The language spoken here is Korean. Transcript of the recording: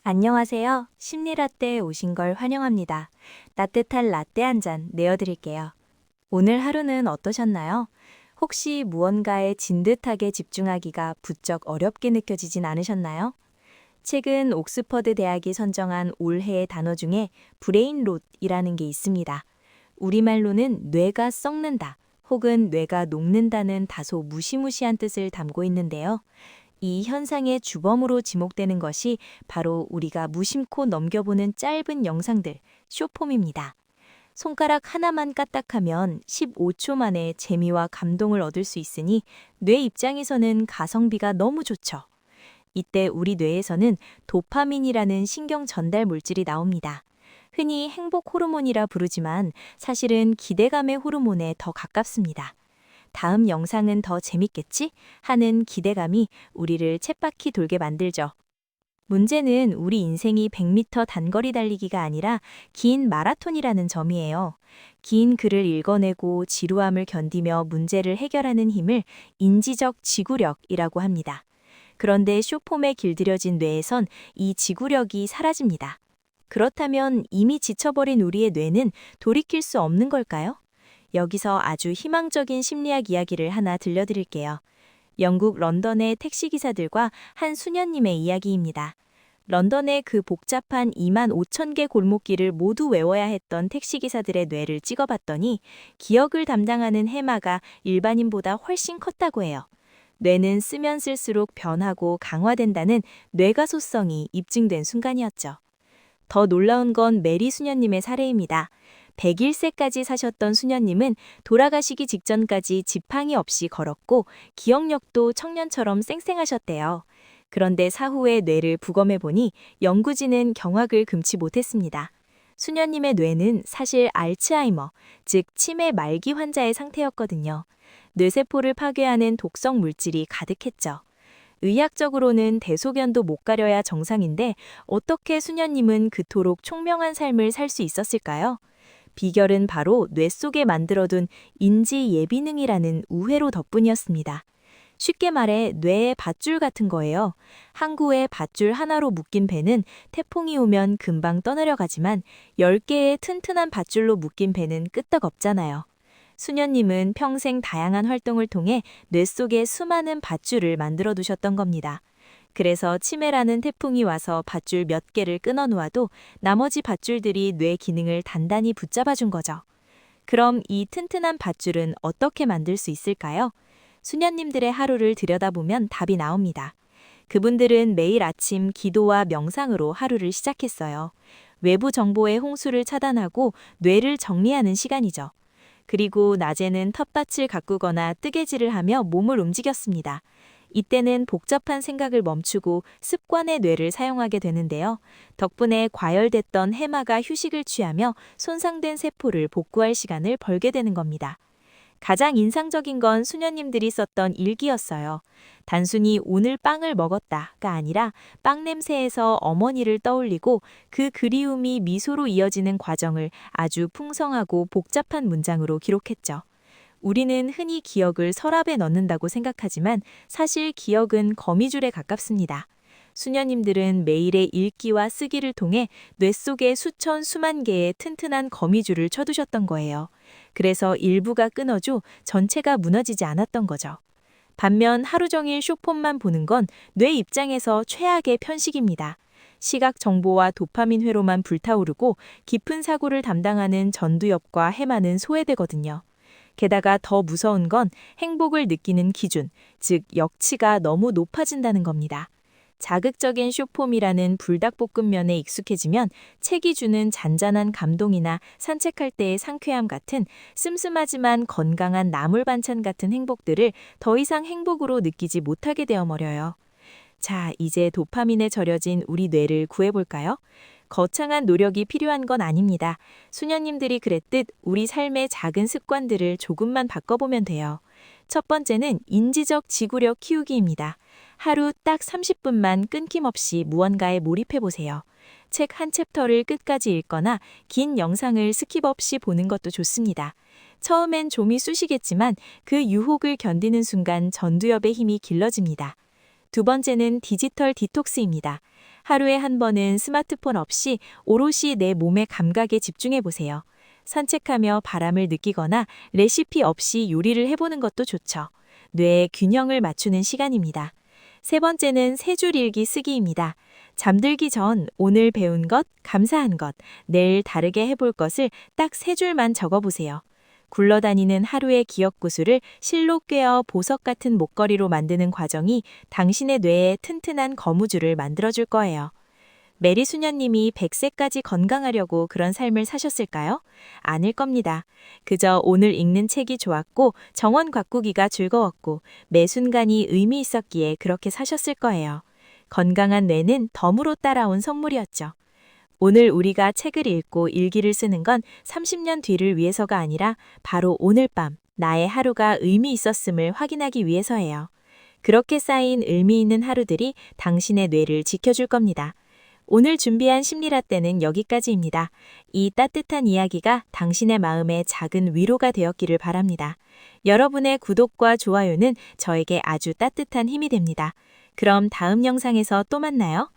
안녕하세요. 심리라떼에 오신 걸 환영합니다. 따뜻한 라떼 한 잔 내어드릴게요. 오늘 하루는 어떠셨나요? 혹시 무언가에 진듯하게 집중하기가 부쩍 어렵게 느껴지진 않으셨나요? 최근 옥스퍼드 대학이 선정한 올해의 단어 중에 브레인 롯이라는 게 있습니다. 우리말로는 뇌가 썩는다 혹은 뇌가 녹는다는 다소 무시무시한 뜻을 담고 있는데요. 이 현상의 주범으로 지목되는 것이 바로 우리가 무심코 넘겨보는 짧은 영상들, 쇼폼입니다. 손가락 하나만 까딱하면 15초 만에 재미와 감동을 얻을 수 있으니 뇌 입장에서는 가성비가 너무 좋죠. 이때 우리 뇌에서는 도파민이라는 신경 전달 물질이 나옵니다. 흔히 행복 호르몬이라 부르지만 사실은 기대감의 호르몬에 더 가깝습니다. 다음 영상은 더 재밌겠지? 하는 기대감이 우리를 쳇바퀴 돌게 만들죠. 문제는 우리 인생이 100m 단거리 달리기가 아니라 긴 마라톤이라는 점이에요. 긴 글을 읽어내고 지루함을 견디며 문제를 해결하는 힘을 인지적 지구력이라고 합니다. 그런데 쇼폼에 길들여진 뇌에선 이 지구력이 사라집니다. 그렇다면 이미 지쳐버린 우리의 뇌는 돌이킬 수 없는 걸까요? 여기서 아주 희망적인 심리학 이야기를 하나 들려드릴게요. 영국 런던의 택시기사들과 한 수녀님의 이야기입니다. 런던의 그 복잡한 2만 5천 개 골목길을 모두 외워야 했던 택시기사들의 뇌를 찍어봤더니 기억을 담당하는 해마가 일반인보다 훨씬 컸다고 해요. 뇌는 쓰면 쓸수록 변하고 강화된다는 뇌가소성이 입증된 순간이었죠. 더 놀라운 건 메리 수녀님의 사례입니다. 101세까지 사셨던 수녀님은 돌아가시기 직전까지 지팡이 없이 걸었고 기억력도 청년처럼 쌩쌩하셨대요. 그런데 사후에 뇌를 부검해보니 연구진은 경악을 금치 못했습니다. 수녀님의 뇌는 사실 알츠하이머, 즉 치매 말기 환자의 상태였거든요. 뇌세포를 파괴하는 독성 물질이 가득했죠. 의학적으로는 대소변도 못 가려야 정상인데 어떻게 수녀님은 그토록 총명한 삶을 살 수 있었을까요? 비결은 바로 뇌 속에 만들어둔 인지 예비능이라는 우회로 덕분이었습니다. 쉽게 말해 뇌의 밧줄 같은 거예요. 항구에 밧줄 하나로 묶인 배는 태풍이 오면 금방 떠내려가지만 10개의 튼튼한 밧줄로 묶인 배는 끄떡없잖아요. 수녀님은 평생 다양한 활동을 통해 뇌 속에 수많은 밧줄을 만들어 두셨던 겁니다. 그래서 치매라는 태풍이 와서 밧줄 몇 개를 끊어 놓아도 나머지 밧줄들이 뇌 기능을 단단히 붙잡아 준 거죠. 그럼 이 튼튼한 밧줄은 어떻게 만들 수 있을까요? 수녀님들의 하루를 들여다보면 답이 나옵니다. 그분들은 매일 아침 기도와 명상으로 하루를 시작했어요. 외부 정보의 홍수를 차단하고 뇌를 정리하는 시간이죠. 그리고 낮에는 텃밭을 가꾸거나 뜨개질을 하며 몸을 움직였습니다. 이때는 복잡한 생각을 멈추고 습관의 뇌를 사용하게 되는데요. 덕분에 과열됐던 해마가 휴식을 취하며 손상된 세포를 복구할 시간을 벌게 되는 겁니다. 가장 인상적인 건 수녀님들이 썼던 일기였어요. 단순히 오늘 빵을 먹었다가 아니라 빵 냄새에서 어머니를 떠올리고 그 그리움이 미소로 이어지는 과정을 아주 풍성하고 복잡한 문장으로 기록했죠. 우리는 흔히 기억을 서랍에 넣는다고 생각하지만 사실 기억은 거미줄에 가깝습니다. 수녀님들은 매일의 읽기와 쓰기를 통해 뇌 속에 수천 수만 개의 튼튼한 거미줄을 쳐두셨던 거예요. 그래서 일부가 끊어져 전체가 무너지지 않았던 거죠. 반면 하루 종일 쇼폼만 보는 건 뇌 입장에서 최악의 편식입니다. 시각 정보와 도파민 회로만 불타오르고 깊은 사고를 담당하는 전두엽과 해마는 소외되거든요. 게다가 더 무서운 건 행복을 느끼는 기준, 즉 역치가 너무 높아진다는 겁니다. 자극적인 쇼폼이라는 불닭볶음면에 익숙해지면 책이 주는 잔잔한 감동이나 산책할 때의 상쾌함 같은 슴슴하지만 건강한 나물 반찬 같은 행복들을 더 이상 행복으로 느끼지 못하게 되어버려요. 자, 이제 도파민에 절여진 우리 뇌를 구해볼까요? 거창한 노력이 필요한 건 아닙니다. 수녀님들이 그랬듯 우리 삶의 작은 습관들을 조금만 바꿔보면 돼요. 첫 번째는 인지적 지구력 키우기입니다. 하루 딱 30분만 끊김없이 무언가에 몰입해보세요. 책 한 챕터를 끝까지 읽거나 긴 영상을 스킵 없이 보는 것도 좋습니다. 처음엔 좀이 쑤시겠지만 그 유혹을 견디는 순간 전두엽의 힘이 길러집니다. 두 번째는 디지털 디톡스입니다. 하루에 한 번은 스마트폰 없이 오롯이 내 몸의 감각에 집중해 보세요. 산책하며 바람을 느끼거나 레시피 없이 요리를 해보는 것도 좋죠. 뇌의 균형을 맞추는 시간입니다. 세 번째는 세 줄 일기 쓰기입니다. 잠들기 전 오늘 배운 것, 감사한 것, 내일 다르게 해볼 것을 딱 세 줄만 적어보세요. 굴러다니는 하루의 기억구슬을 실로 꿰어 보석 같은 목걸이로 만드는 과정이 당신의 뇌에 튼튼한 거무줄을 만들어줄 거예요. 메리 수녀님이 100세까지 건강하려고 그런 삶을 사셨을까요? 아닐 겁니다. 그저 오늘 읽는 책이 좋았고 정원 가꾸기가 즐거웠고 매 순간이 의미 있었기에 그렇게 사셨을 거예요. 건강한 뇌는 덤으로 따라온 선물이었죠. 오늘 우리가 책을 읽고 일기를 쓰는 건 30년 뒤를 위해서가 아니라 바로 오늘 밤 나의 하루가 의미 있었음을 확인하기 위해서예요. 그렇게 쌓인 의미 있는 하루들이 당신의 뇌를 지켜줄 겁니다. 오늘 준비한 심리라떼는 여기까지입니다. 이 따뜻한 이야기가 당신의 마음에 작은 위로가 되었기를 바랍니다. 여러분의 구독과 좋아요는 저에게 아주 따뜻한 힘이 됩니다. 그럼 다음 영상에서 또 만나요.